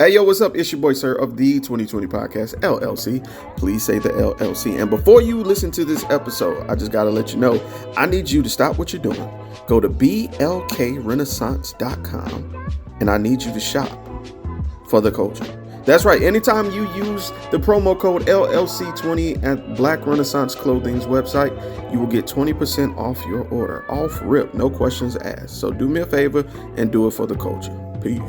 Hey, yo, what's up? It's your boy, sir, of the 2020 Podcast, LLC. Please say the LLC. And before you listen to this episode, I just got to let you know, I need you to stop what you're doing. Go to blkrenaissance.com, and I need you to shop for the culture. That's right. Anytime you use the promo code LLC20 at Black Renaissance Clothing's website, you will get 20% off your order. Off rip, no questions asked. So do me a favor and do it for the culture. Peace.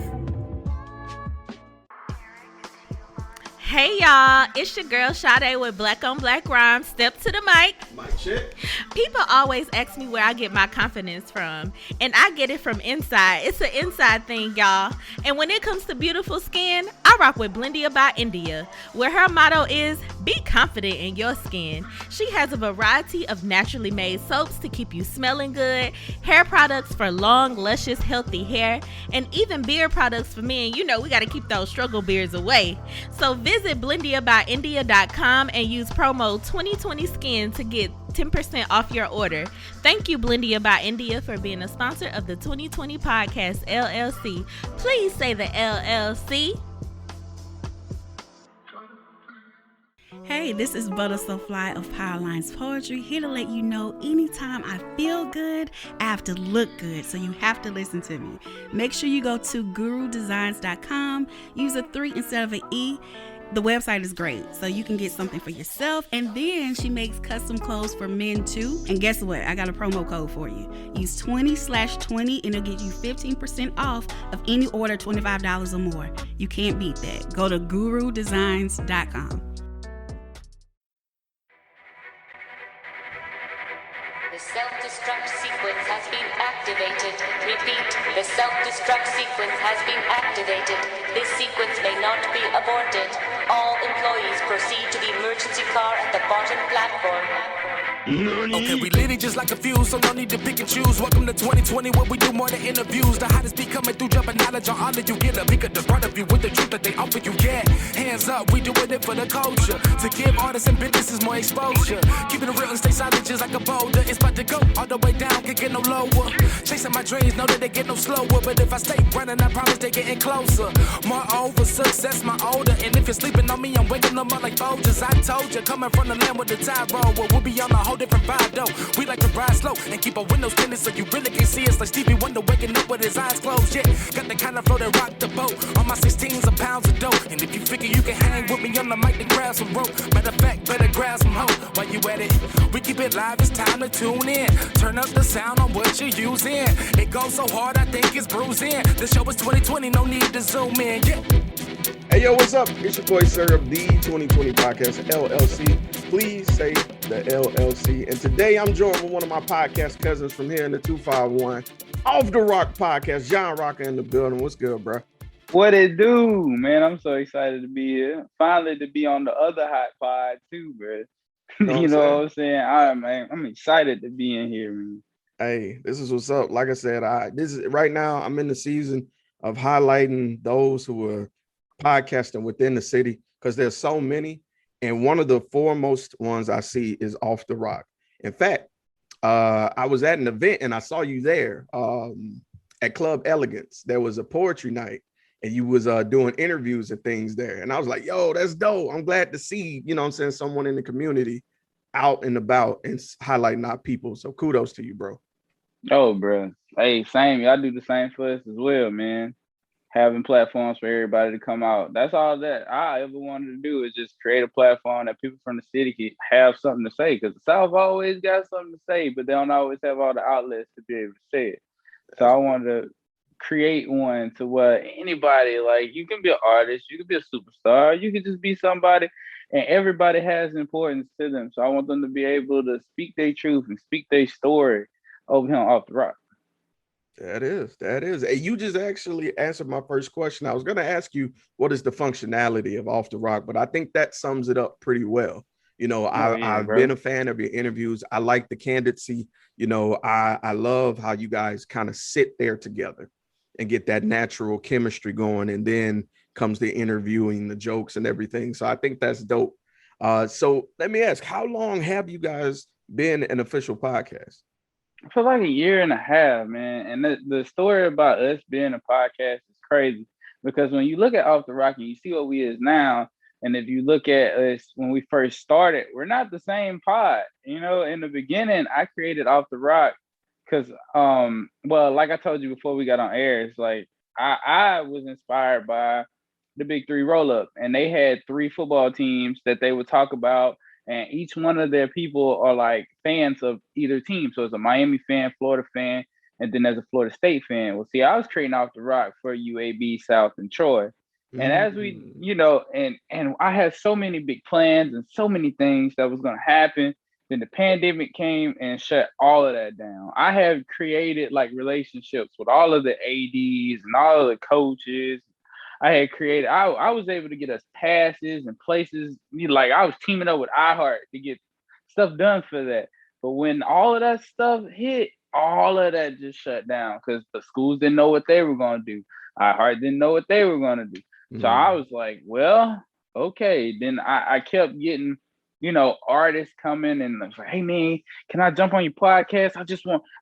Hey y'all, it's your girl Sade with Black on Black Rhymes. Step to the mic. Mic check. People always ask me where I get my confidence from, and I get it from inside. It's an inside thing, y'all. And when it comes to beautiful skin, I rock with Blendia by India, where her motto is, be confident in your skin. She has a variety of naturally made soaps to keep you smelling good, hair products for long, luscious, healthy hair, and even beard products for men. You know, we got to keep those struggle beards away. So visit BlendiaByIndia.com and use promo 2020skin to get 10% off your order. Thank you, Blendia by India, for being a sponsor of the 2020 Podcast, LLC. Please say the LLC. Hey, this is Butter So Fly of Powerlines Poetry, here to let you know anytime I feel good, I have to look good, so you have to listen to me. Make sure you go to gurudesigns.com, use a 3 instead of an E. The website is great, so you can get something for yourself, and then she makes custom clothes for men too. And guess what? I got a promo code for you. Use 20/20 and it'll get you 15% off of any order $25 or more. You can't beat that. Go to gurudesigns.com. The self-destruct sequence has been activated. Repeat, the self-destruct sequence has been activated. This sequence may not be aborted. All employees proceed to the emergency car at the bottom platform. Okay, we lit it just like a fuse, so no need to pick and choose. Welcome to 2020, where we do more than interviews. The hottest be coming through, jumping knowledge on all of you. Get a peek at the front of you with the truth that they offer you. Yeah, hands up, we doing it for the culture. To give artists and businesses more exposure. Keeping it real and stay silent just like a boulder. It's about to go all the way down, can't get no lower. Chasing my dreams, know that they get no slower. But if I stay running, I promise they getting closer. Moreover, success my older. And if you're sleeping on me, I'm waking them up like Folgers. I told you, coming from the land with the tide roll. Well, we'll be on a whole different vibe though. We like to ride slow and keep our windows tinted so you really can see us like Stevie Wonder waking up with his eyes closed. Yeah, got the kind of flow that rock the boat. On my 16s of pounds of dough. And if you figure you can hang with me on the mic, then grab some rope. Matter of fact, better grab some hope. While you at it, we keep it live, it's time to tune in. Turn up the sound on what you're using. It goes so hard, I think it's bruising. The show is 2020, no need to zoom in. Yeah. Hey, yo, what's up? It's your boy, sir, of the 2020 Podcast, LLC. Please say the LLC. And today I'm joined with one of my podcast cousins from here in the 251, Off the Rock Podcast, John Rocker in the building. What's good, bro? What it do, man? I'm so excited to be here. Finally to be on the other hot pod too, bro. You know what I'm saying? I'm excited to be in here, man. Hey, this is what's up. Like I said, this is right now I'm in the season of highlighting those who are podcasting within the city because there's so many. And one of the foremost ones I see is Off the Rock. In fact, I was at an event and I saw you there at Club Elegance. There was a poetry night and you was doing interviews and things there. And I was like, yo, that's dope. I'm glad to see, you know what I'm saying, someone in the community out and about and highlighting our people. So kudos to you, bro. Oh, bro. Hey, same. Y'all do the same for us as well, man. Having platforms for everybody to come out. That's all that I ever wanted to do, is just create a platform that people from the city can have something to say. Because the South always got something to say, but they don't always have all the outlets to be able to say it. So I wanted to create one to where anybody, like, you can be an artist, you can be a superstar, you can just be somebody, and everybody has importance to them. So I want them to be able to speak their truth and speak their story over here on Off the Rock. That is. Hey, you just actually answered my first question. I was going to ask you, what is the functionality of Off the Rock? But I think that sums it up pretty well. You know, I've been a fan of your interviews. I like the candidacy. You know, I love how you guys kind of sit there together and get that natural chemistry going. And then comes the interviewing, the jokes and everything. So I think that's dope. So let me ask, how long have you guys been an official podcast? For like a year and a half, man. And the story about us being a podcast is crazy. because when you look at Off the Rock and you see what we is now, and if you look at us when we first started, we're not the same pod. You know, in the beginning, I created Off the Rock because, well, like I told you before we got on air, it's like I was inspired by the Big Three roll up, and they had 3 football teams that they would talk about, and each one of their people are like fans of either team. So it's a Miami fan, Florida fan, and then there's a Florida State fan. Well, see, I was creating Off the Rock for UAB, South, and Troy. And as we, you know, and I had so many big plans and so many things that was going to happen. Then the pandemic came and shut all of that down. I have created like relationships with all of the ADs and all of the coaches. I had created, I was able to get us passes and places. Like I was teaming up with iHeart to get stuff done for that. But when all of that stuff hit, all of that just shut down because the schools didn't know what they were going to do. iHeart didn't know what they were going to do. So I was like, well, okay. Then I kept getting, you know, artists coming and like, hey man, can I jump on your podcast?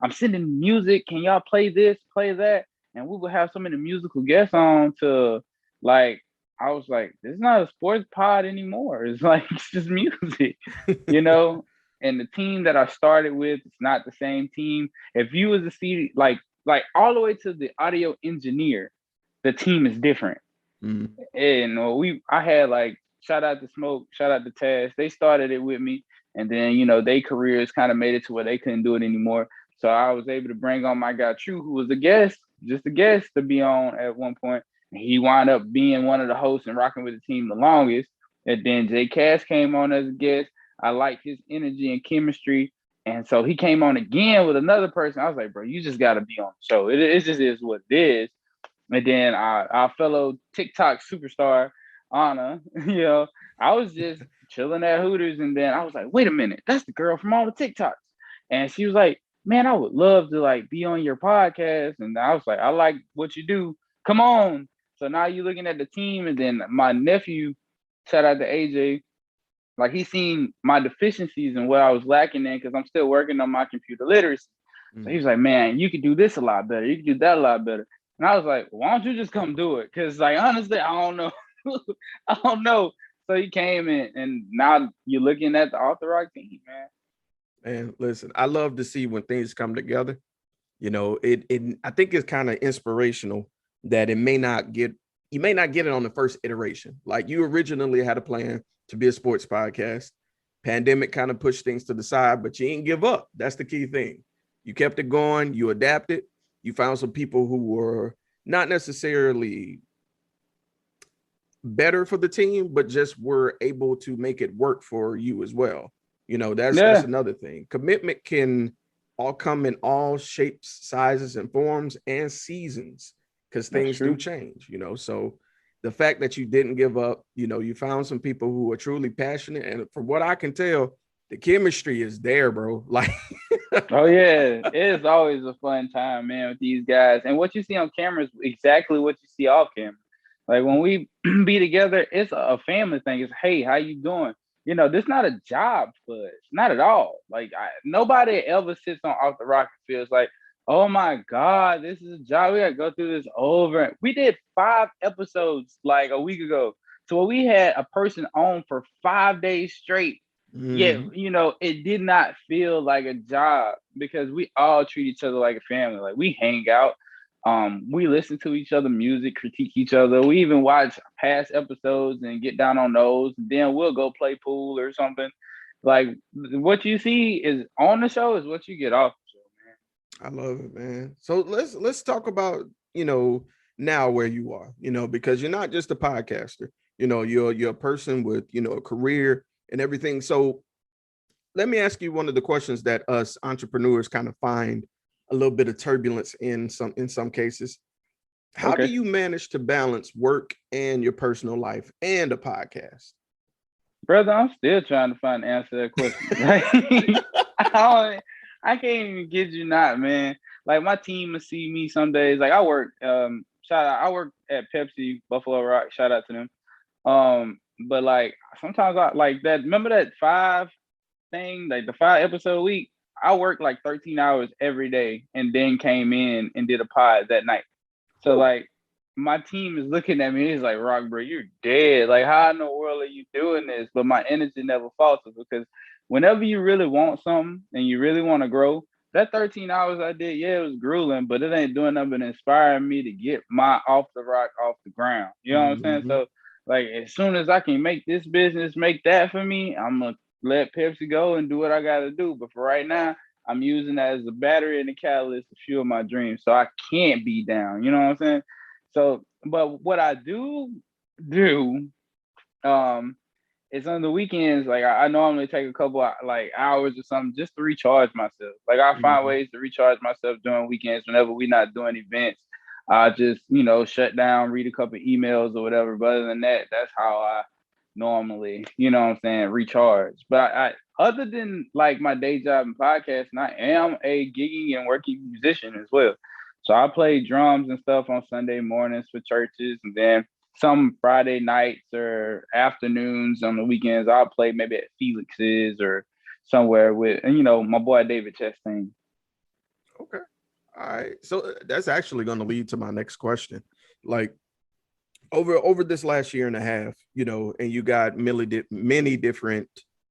I'm sending music. Can y'all play this, play that? And we would have so many musical guests on to like, I was like, this is not a sports pod anymore. It's like, it's just music, you know? And the team that I started with, it's not the same team. If you was to see like all the way to the audio engineer, the team is different. And I had like, shout out to Smoke, shout out to Taz. They started it with me, and then you know their careers kind of made it to where they couldn't do it anymore. So I was able to bring on my guy True, who was just a guest to be on at one point. And he wound up being one of the hosts and rocking with the team the longest. And then Jay Cass came on as a guest. I liked his energy and chemistry, and so he came on again with another person. I was like, bro, you just got to be on the show. It just is what it is. And then our fellow TikTok superstar, Anna, you know, I was just chilling at Hooters. And then I was like, wait a minute, that's the girl from all the TikToks. And she was like, man, I would love to like be on your podcast. And I was like, I like what you do. Come on. So now you're looking at the team. And then my nephew, shout out to AJ, like he's seen my deficiencies and what I was lacking in because I'm still working on my computer literacy. So he was like, man, you could do this a lot better. You could do that a lot better. And I was like, why don't you just come do it? Because, like, honestly, I don't know. I don't know. So he came in, and now you're looking at the Off the Rock team, man. And listen, I love to see when things come together. You know, I think it's kind of inspirational that you may not get it on the first iteration. Like you originally had a plan to be a sports podcast. Pandemic kind of pushed things to the side, but you ain't give up. That's the key thing. You kept it going. You adapted. You found some people who were not necessarily better for the team, but just were able to make it work for you as well. You know, that's another thing. Commitment can all come in all shapes, sizes, and forms and seasons because things do change, you know. So the fact that you didn't give up, you know, you found some people who are truly passionate. And from what I can tell, the chemistry is there, bro. Like, oh yeah, it's always a fun time, man, with these guys. And what you see on camera is exactly what you see off camera. Like when we be together, it's a family thing. It's hey, how you doing? You know, this is not a job for us, not at all. Like nobody ever sits on Off the Rock and feels like, oh my God, this is a job. We gotta go through this over. We did 5 episodes like a week ago. So we had a person on for 5 days straight. Yet, you know, it did not feel like a job because we all treat each other like a family. Like we hang out, we listen to each other music, critique each other. We even watch past episodes and get down on those. And then we'll go play pool or something. Like what you see is on the show is what you get off the show, man. I love it, man. So let's talk about, you know, now where you are, you know, because you're not just a podcaster, you know, you're a person with, you know, a career and everything. So let me ask you one of the questions that us entrepreneurs kind of find a little bit of turbulence in some cases. How do you manage to balance work and your personal life and a podcast? Brother, I'm still trying to find the answer to that question. I can't even kid you not, man. Like my team will see me some days. Like I work, I work at Pepsi, Buffalo Rock, shout out to them. But like sometimes I like that. Remember that 5 thing, like the 5 episode week? I worked like 13 hours every day and then came in and did a pod that night. So like my team is looking at me. It's like, Rock, bro, you're dead. Like, how in the world are you doing this? But my energy never falters, because whenever you really want something and you really want to grow, that 13 hours I did, yeah, it was grueling, but it ain't doing nothing but inspiring me to get my Off the Rock off the ground. You know what I'm saying? Mhm. So, like, as soon as I can make this business make that for me, I'm gonna let Pepsi go and do what I gotta do. But for right now, I'm using that as a battery and a catalyst to fuel my dreams. So I can't be down. You know what I'm saying? So, but what I do, um, is on the weekends. Like, I normally take a couple like hours or something just to recharge myself. Like, I find Mhm. ways to recharge myself during weekends whenever we're not doing events. I just, shut down, read a couple emails or whatever. But other than that, that's how I normally, what I'm saying, recharge. But I other than like my day job and podcasting, I am a gigging and working musician as well. So I play drums and stuff on Sunday mornings for churches, and then some Friday nights or afternoons on the weekends, I'll play maybe at Felix's or somewhere with, and my boy David Chastain. Okay. All right. So that's actually going to lead to my next question. Like, over this last year and a half, and you got many different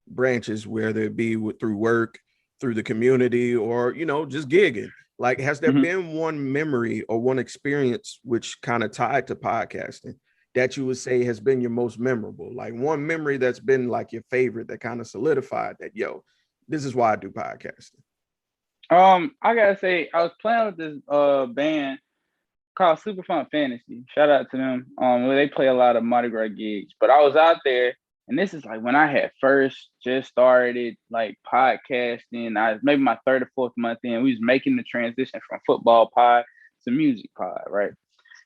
branches, whether it be through work, through the community, or just gigging. Like, has there Mhm. been one memory or one experience which kind of tied to podcasting that you would say has been your most memorable? Like, one memory that's been like your favorite that kind of solidified that, this is why I do podcasting. I gotta say, I was playing with this band called Super Fun Fantasy. Shout out to them. They play a lot of Mardi Gras gigs. But I was out there, and this is like when I had first just started like podcasting. I was maybe my third or fourth month in. We was making the transition from football pod to music pod, right?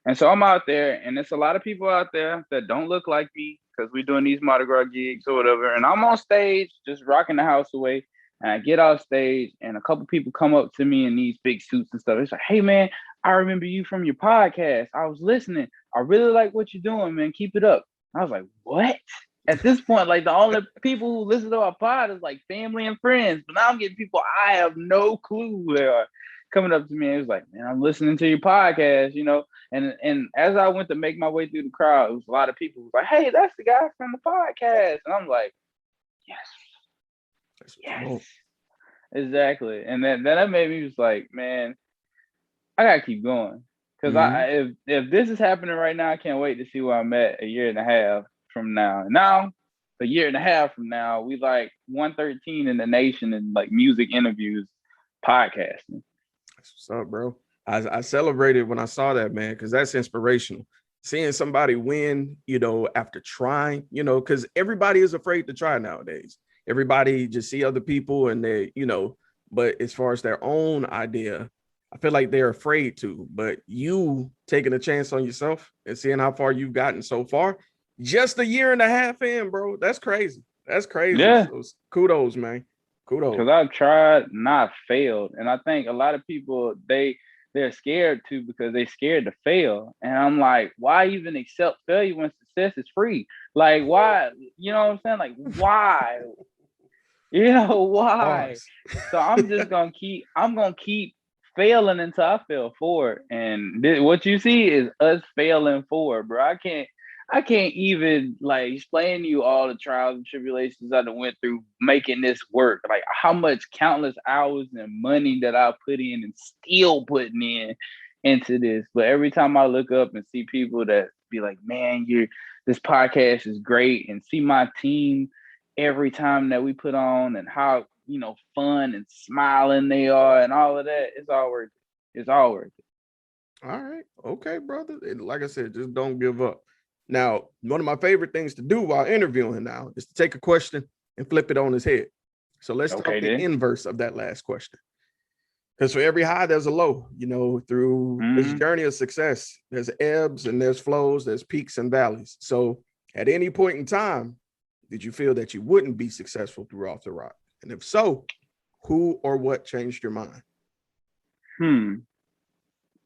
And so I'm out there, and there's a lot of people out there that don't look like me because we're doing these Mardi Gras gigs or whatever. And I'm on stage just rocking the house away. And I get off stage, and a couple people come up to me in these big suits and stuff. It's like, hey, man, I remember you from your podcast. I was listening. I really like what you're doing, man. Keep it up. I was like, what? At this point, like, the only people who listen to our pod is like family and friends. But now I'm getting people I have no clue who they are coming up to me. And it was like, man, I'm listening to your podcast, And as I went to make my way through the crowd, it was a lot of people who was like, hey, that's the guy from the podcast. And I'm like, yes, exactly. And then that made me just like, man, I gotta keep going. Because if this is happening right now, I can't wait to see where I'm at a year and a half from now. And now, a year and a half from now, we like 113 in the nation in like music interviews, podcasting. What's up, bro? I celebrated when I saw that, man, because that's inspirational. Seeing somebody win, after trying, because everybody is afraid to try nowadays. Everybody just see other people and they, but as far as their own idea, I feel like they're afraid to. But you taking a chance on yourself and seeing how far you've gotten so far, just a year and a half in, bro. That's crazy. That's crazy. Yeah. So kudos, man. Kudos. Because I've tried and I failed. And I think a lot of people, they're scared to because they're scared to fail. And I'm like, why even accept failure when success is free? Like, why? You know what I'm saying? Like, why? Why? So I'm just gonna keep failing until I fail forward. And what you see is us failing forward, bro. I can't even like explain to you all the trials and tribulations I went through making this work. Like how much countless hours and money that I put in and still putting into this. But every time I look up and see people that be like, man, this podcast is great, and see my team every time that we put on and how, fun and smiling they are and all of that, it's all worth it. It's all worth it. All right. Okay, brother. And like I said, just don't give up. Now, one of my favorite things to do while interviewing now is to take a question and flip it on his head. So let's talk the inverse of that last question. Because for every high, there's a low, through this journey of success. There's ebbs and there's flows, there's peaks and valleys. So at any point in time, did you feel that you wouldn't be successful through Off the Rock? And if so, who or what changed your mind?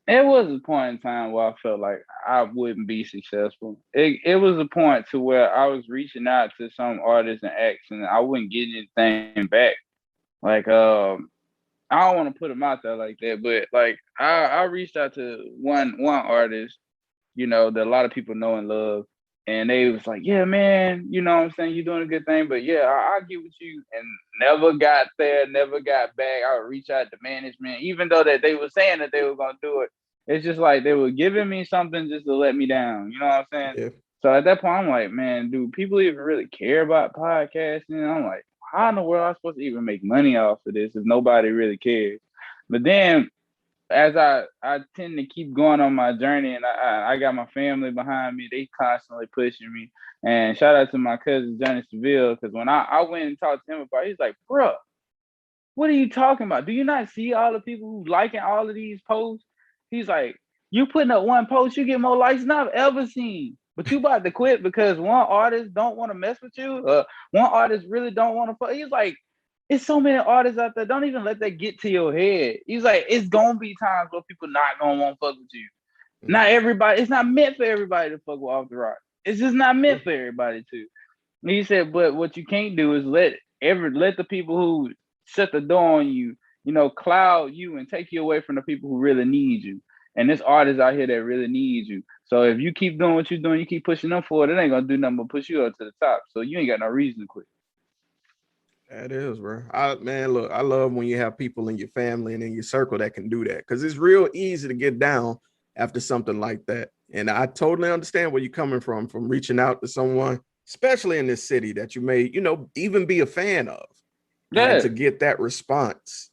It was a point in time where I felt like I wouldn't be successful. It was a point to where I was reaching out to some artists and acts, and I wouldn't get anything back. Like, I don't want to put them out there like that, but like I reached out to one artist, you know, that a lot of people know and love. And they was like, yeah, man, you know what I'm saying? You're doing a good thing. But yeah, I'll get with you. And never got there, never got back. I would reach out to management, even though that they were saying that they were going to do it. It's just like they were giving me something just to let me down. You know what I'm saying? Yeah. So at that point, I'm like, man, do people even really care about podcasting? I'm like, how in the world am I supposed to even make money off of this if nobody really cares? But then as I tend to keep going on my journey, and I got my family behind me, they constantly pushing me. And shout out to my cousin Johnny Seville, because when I went and talked to him about it, he's like, bro, what are you talking about? Do you not see all the people who liking all of these posts? He's like, you putting up one post, you get more likes than I've ever seen. But you about to quit because one artist don't want to mess with you. One artist really don't want to. He's like, it's so many artists out there. Don't even let that get to your head. He's like, it's gonna be times where people not gonna want to fuck with you. Not everybody. It's not meant for everybody to fuck with Off the Rock. It's just not meant for everybody to. And he said, but what you can't do is let the people who shut the door on you, you know, cloud you and take you away from the people who really need you. And there's artists out here that really need you. So if you keep doing what you're doing, you keep pushing them forward, it ain't gonna do nothing but push you up to the top. So you ain't got no reason to quit. That is, bro. Man, look, I love when you have people in your family and in your circle that can do that, because it's real easy to get down after something like that. And I totally understand where you're coming from reaching out to someone, especially in this city that you may, you know, even be a fan of. Yeah. And to get that response.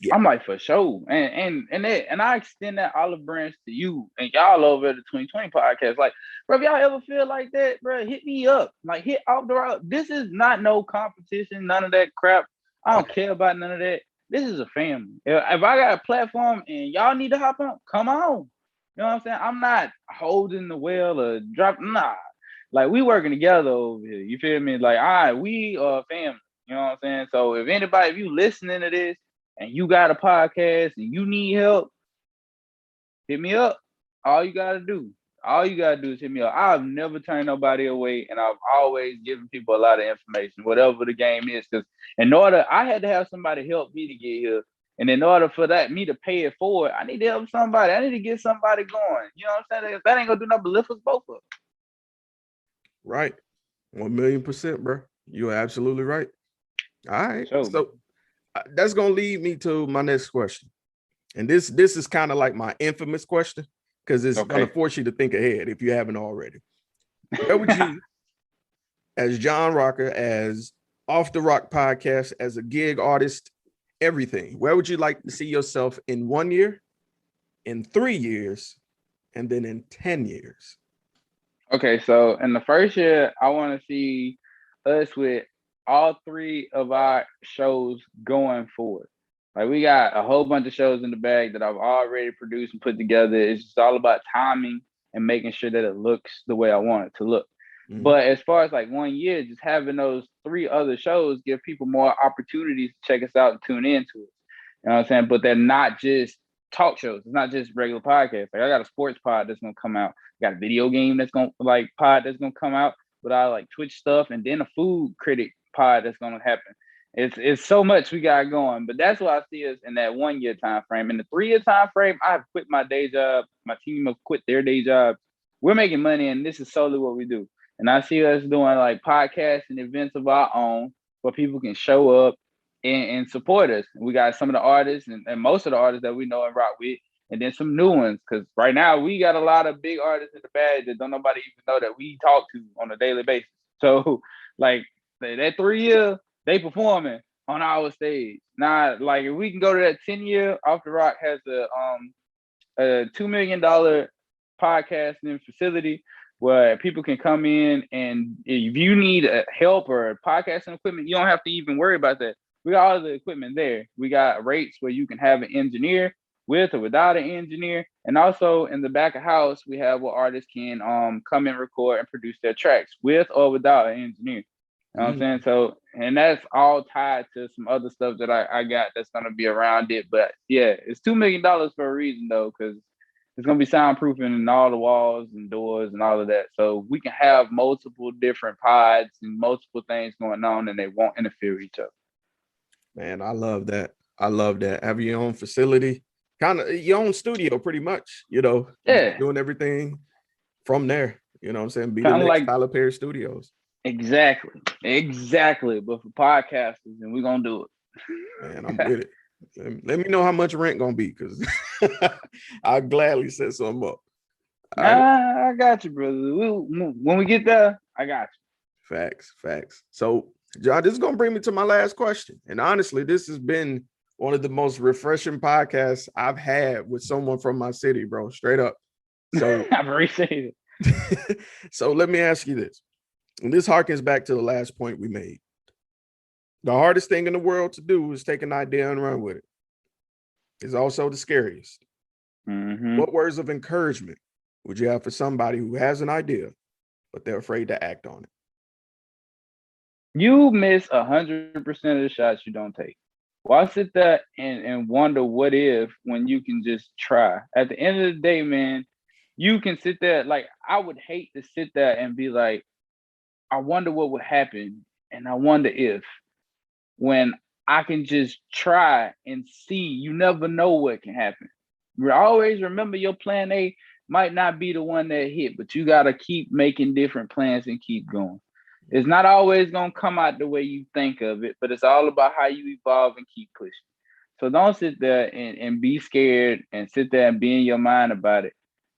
Yeah. I'm like, for sure. And I extend that olive branch to you and y'all over at the 2020 podcast. Like, bro, if y'all ever feel like that, bro, hit me up. Like, hit Off the Rock. This is not no competition, none of that crap. I don't care about none of that. This is a family. If I got a platform and y'all need to hop on, come on. You know what I'm saying? I'm not holding the wheel or dropping. Nah. Like, we working together over here. You feel me? Like, all right, we are a family. You know what I'm saying? So if you listening to this, and you got a podcast and you need help, hit me up. All you gotta do is hit me up. I've never turned nobody away, and I've always given people a lot of information, whatever the game is. Because I had to have somebody help me to get here. And in order for me to pay it forward, I need to help somebody. I need to get somebody going. You know what I'm saying? That ain't gonna do nothing but lift us both up. Right. 1,000,000%, bro. You're absolutely right. All right. Sure. So that's gonna lead me to my next question, and this is kind of like my infamous question, because it's gonna force you to think ahead if you haven't already. Where would you, as John Rocker, as Off the Rock podcast, as a gig artist, everything, where would you like to see yourself in 1 year, in 3 years, and then in 10 years? Okay, so in the first year, I want to see us with all three of our shows going forward. Like, we got a whole bunch of shows in the bag that I've already produced and put together. It's just all about timing and making sure that it looks the way I want it to look. Mm-hmm. But as far as like 1 year, just having those three other shows give people more opportunities to check us out and tune into it. You know what I'm saying? But they're not just talk shows. It's not just regular podcasts. Like, I got a sports pod that's gonna come out. I got a video game that's gonna pod that's gonna come out with our like Twitch stuff, and then a food critic pod that's gonna happen. It's so much we got going, but that's why I see us in that 1 year time frame. In the 3 year time frame, I've quit my day job. My team have quit their day job. We're making money, and this is solely what we do. And I see us doing like podcasts and events of our own where people can show up and support us. We got some of the artists and most of the artists that we know and rock with, and then some new ones. Because right now we got a lot of big artists in the bag that don't nobody even know that we talk to on a daily basis. So like that 3 year, they performing on our stage. Now, like, if we can go to that 10 year, Off the Rock has a $2 million podcasting facility where people can come in, and if you need help or podcasting equipment, you don't have to even worry about that. We got all the equipment there. We got rates where you can have an engineer with or without an engineer. And also in the back of house, we have where artists can come and record and produce their tracks with or without an engineer. You know what I'm saying? So, and that's all tied to some other stuff that I got that's going to be around it. But yeah, it's $2 million for a reason though, because it's going to be soundproofing in all the walls and doors and all of that. So we can have multiple different pods and multiple things going on, and they won't interfere with each other. Man, I love that. I love that. Have your own facility, kind of your own studio, pretty much. You know, Yeah. doing everything from there. You know what I'm saying? Be Kinda the next like- Tyler Perry Studios. Exactly. But for podcasters, and we're gonna do it. Man, I'm with it. Let me know how much rent gonna be, because I'll gladly set something up. All right? I got you, brother. When we get there, I got you. Facts. So, John, this is gonna bring me to my last question. And honestly, this has been one of the most refreshing podcasts I've had with someone from my city, bro. Straight up. So I appreciate it. so let me ask you this. And this harkens back to the last point we made. The hardest thing in the world to do is take an idea and run with it. It's also the scariest. Mhm. What words of encouragement would you have for somebody who has an idea, but they're afraid to act on it? You miss 100% of the shots you don't take. Why sit there and wonder what if when you can just try? At the end of the day, man, you can sit there. Like, I would hate to sit there and be like, I wonder what would happen, and I wonder if, when I can just try and see. You never know what can happen. Always remember, your plan A might not be the one that hit, but you got to keep making different plans and keep going. It's not always going to come out the way you think of it, but it's all about how you evolve and keep pushing. So don't sit there and be scared and sit there and be in your mind about it.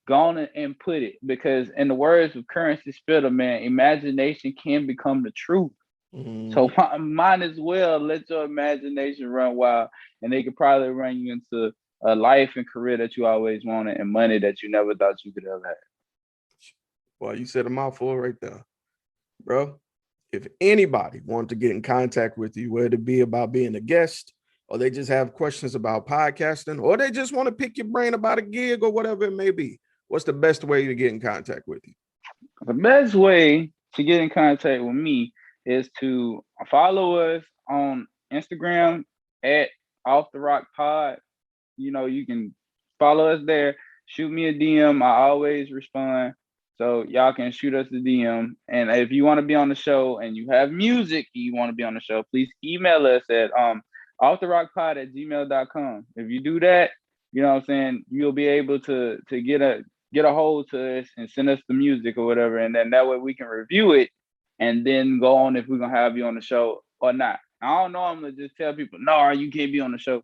Go on and put it, because in the words of Currency Spitter, man, imagination can become the truth. So might as well let your imagination run wild, and they could probably run you into a life and career that you always wanted, and money that you never thought you could ever have. Well, you said a mouthful right there, bro. If anybody wanted to get in contact with you, whether it be about being a guest, or they just have questions about podcasting, or they just want to pick your brain about a gig or whatever it may be, what's the best way to get in contact with you? The best way to get in contact with me is to follow us on Instagram at Off the Rock Pod. You know, you can follow us there. Shoot me a DM. I always respond. So y'all can shoot us a DM. And if you want to be on the show and you have music you want to be on the show, please email us at offtherockpod@gmail.com. If you do that, you know what I'm saying, you'll be able to get a hold to us and send us the music or whatever. And then that way we can review it and then go on if we're gonna have you on the show or not. I don't know, I'm gonna just tell people, no, you can't be on the show.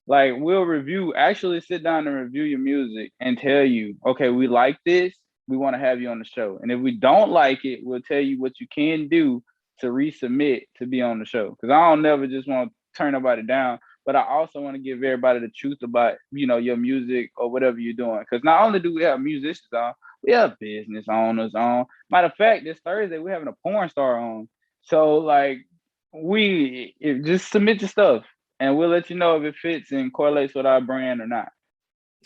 Like, we'll actually sit down and review your music and tell you, okay, we like this, we want to have you on the show. And if we don't like it, we'll tell you what you can do to resubmit to be on the show. Because I don't never just want to turn nobody down, but I also want to give everybody the truth about, you know, your music or whatever you're doing. Because not only do we have musicians on, we have business owners on. Matter of fact, this Thursday we're having a porn star on. So like, just submit your stuff and we'll let you know if it fits and correlates with our brand or not.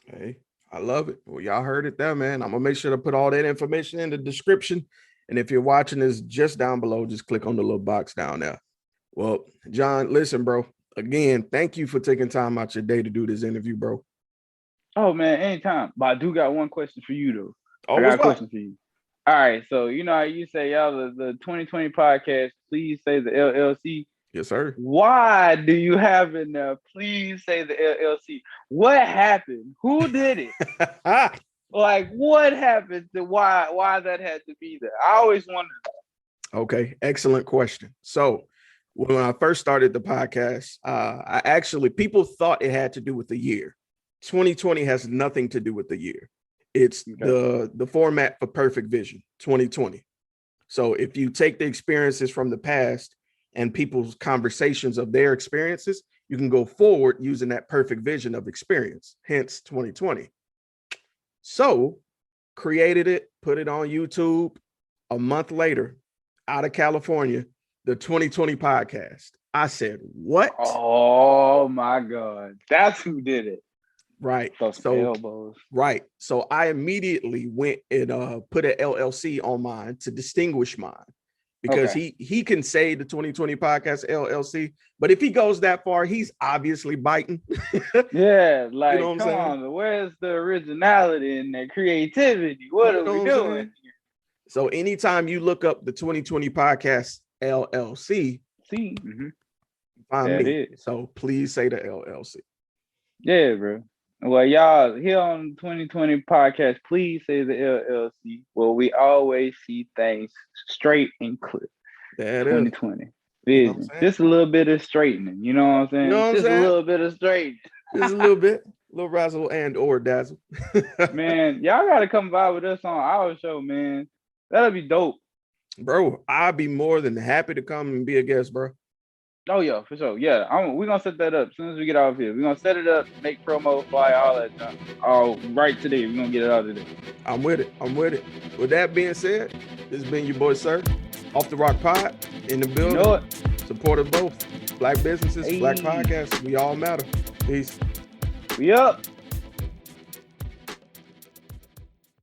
Hey, I love it. Well, y'all heard it there, man. I'm gonna make sure to put all that information in the description. And if you're watching this just down below, just click on the little box down there. Well, John, listen, bro. Again, thank you for taking time out your day to do this interview, bro. Oh man, anytime. But I do got one question for you though. Oh, I got a what's up? question for you. All right, so you know how you say, y'all, the 2020 podcast, please say the LLC. Yes, sir. Why do you have in there, please say the LLC? What happened? Who did it? Like, what happened to why that had to be there? I always wondered that. Okay, excellent question. So when I first started the podcast, people thought it had to do with the year. 2020 has nothing to do with the year. It's the format for Perfect Vision 2020. So if you take the experiences from the past and people's conversations of their experiences, you can go forward using that perfect vision of experience, hence 2020. So created it, put it on YouTube. A month later, out of California, the 2020 podcast. I said, what? Oh my God. That's who did it. Right. Those elbows. Right. So I immediately went and put an LLC on mine to distinguish mine, because he can say the 2020 podcast LLC, but if he goes that far, he's obviously biting. Yeah, like, you know come on, where's the originality and the creativity? What are we doing? So anytime you look up the 2020 podcast LLC, find me. So please say the LLC. Yeah, bro. Well, y'all, here on 2020 podcast, please say the LLC. Well, we always see things straight and clear. That 2020 is. You know what I'm vision. saying? Just a little bit of straightening. You know what I'm saying? You know what I'm Just saying? a little bit of straightening. Just a little bit, little razzle and or dazzle. Man, y'all gotta come by with us on our show, man. That'll be dope. Bro, I'll be more than happy to come and be a guest, bro. Oh yeah, for sure. Yeah, we're gonna set that up as soon as we get off here. We're gonna set it up, make promo, fly, all that junk. All right today. We're gonna get it out today. I'm with it. With that being said, this has been your boy, Sir. Off the Rock Pod in the building. You know it. Support of both Black businesses, Black podcasts. We all matter. Peace. We up.